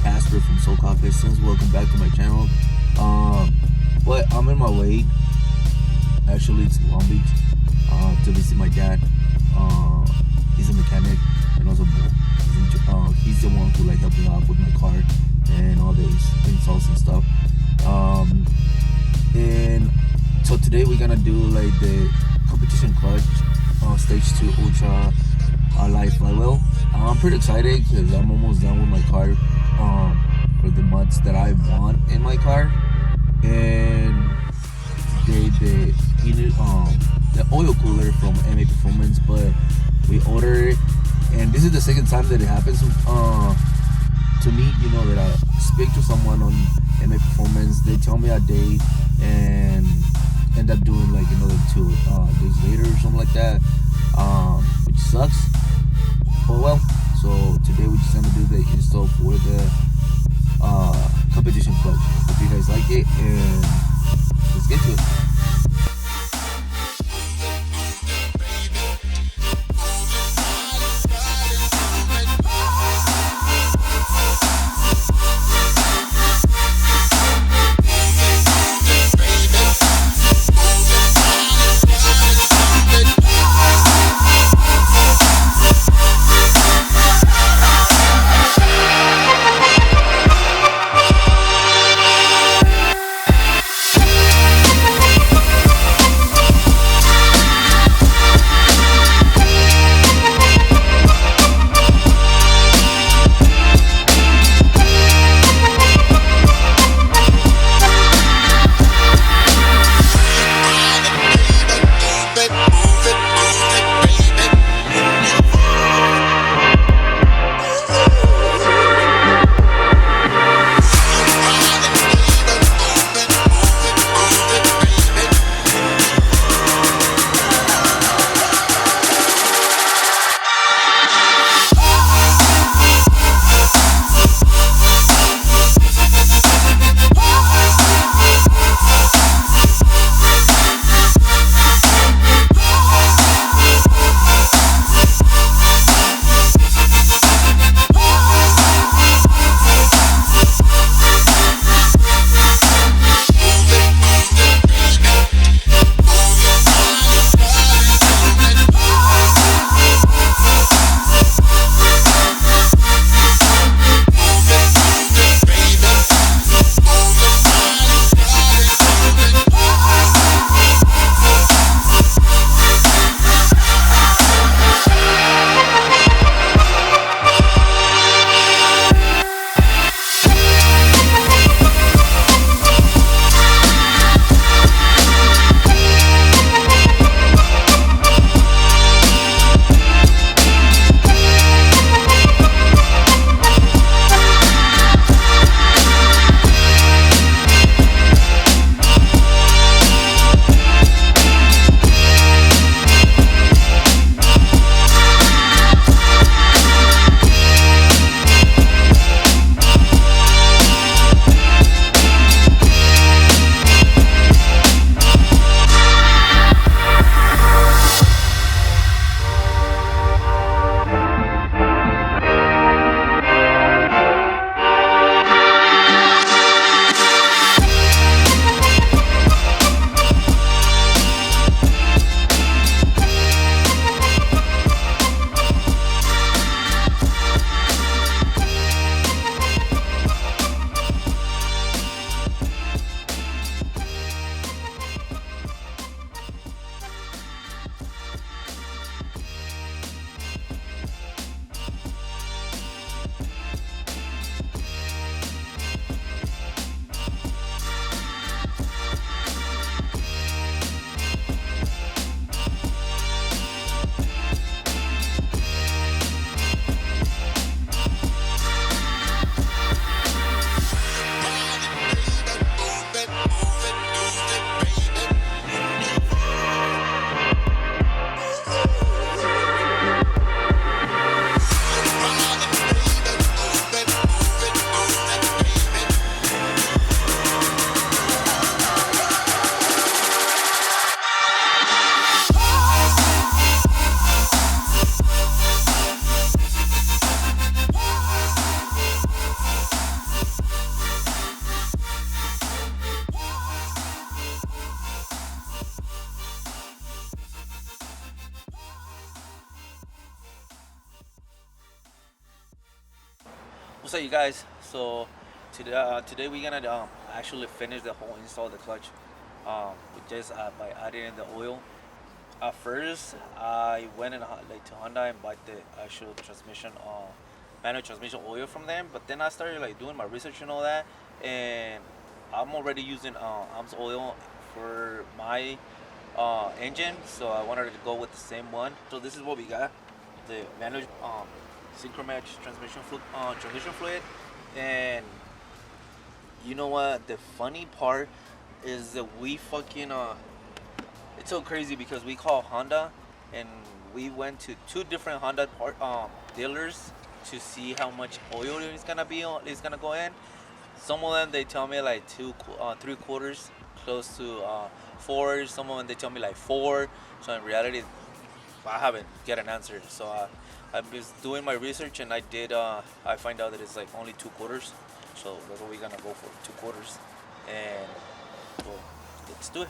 Casper from SoCal Pistons. Welcome back to my channel. Um, but I'm in my way, actually, to Long Beach to visit my dad. Uh, he's a mechanic and also he's the one who like helped me out with my car and all these insults and stuff. Um, and so today we're gonna do like the competition clutch stage 2 ultra live flywheel. I'm pretty excited because I'm almost done with my car for the months that I want in my car. And the heated the oil cooler from MA Performance, but we ordered it, and this is the second time that it happens to me. You know that I speak to someone on MA Performance, they tell me a day, and end up doing like another 2 days later or something like that, which sucks. But well, so today we're just gonna do the install for the competition clutch. Hope you guys like it, and let's get to it. up, you guys? So today we're gonna actually finish the whole install of the clutch. Just by adding in the oil. At first, I went in to Honda and bought the actual transmission, manual transmission oil from them. But then I started doing my research and all that, and I'm already using AMS oil for my engine, so I wanted to go with the same one. So this is what we got: the manual Synchromatch transmission fluid. And you know what? The funny part is that we fucking it's so crazy because we call Honda and we went to two different Honda dealers to see how much oil is gonna go in. Some of them they tell me like 3/4, close to 4. Some of them they tell me like 4. So in reality, I haven't get an answer. So I'm just doing my research, and I find out that it's like only 2/4. So that's what we're gonna go for, 2/4. And well, let's do it.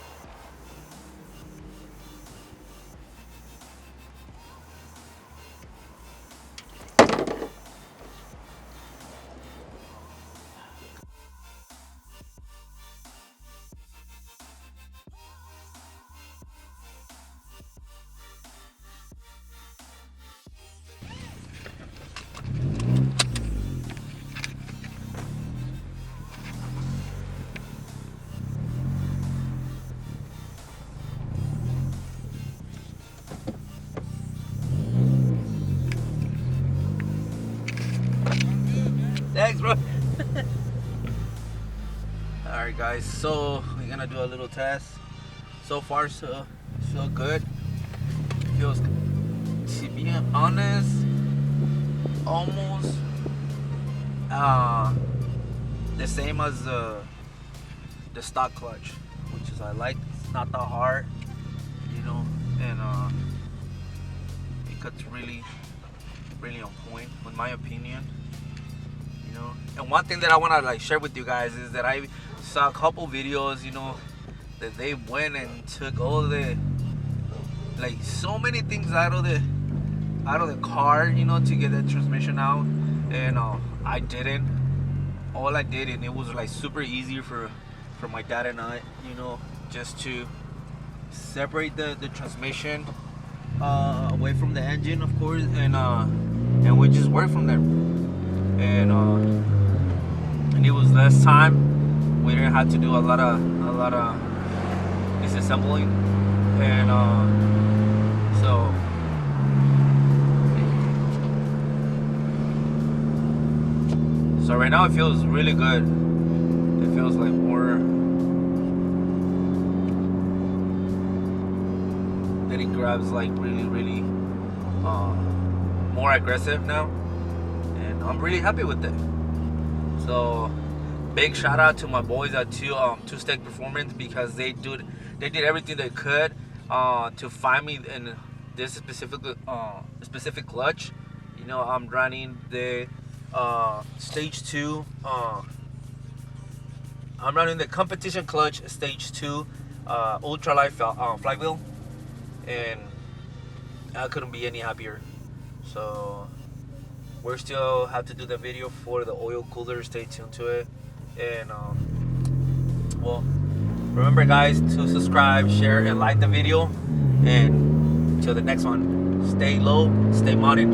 Thanks, bro. Alright, guys, so we're gonna do a little test. So far, so good. Feels, to be honest, almost the same as the stock clutch, which is I like. It's not that hard, and it cuts really on point, in my opinion. And one thing that I want to share with you guys is that I saw a couple videos, that they went and took all the so many things out of the car, to get the transmission out, and I didn't. All I did, and it was super easy for my dad and I, just to separate the transmission away from the engine, of course, and we just work from there. And it was less time. We didn't have to do a lot of disassembling, and so right now it feels really good. It feels like more that it grabs really more aggressive now. I'm really happy with it. So big shout out to my boys at Two Stick Performance, because they did everything they could to find me in this specific clutch. I'm running the stage 2. I'm running the competition clutch stage 2 ultralight flywheel, and I couldn't be any happier. So we still have to do the video for the oil cooler. Stay tuned to it. And well, remember, guys, to subscribe, share, and like the video. And till the next one, stay low, stay modded.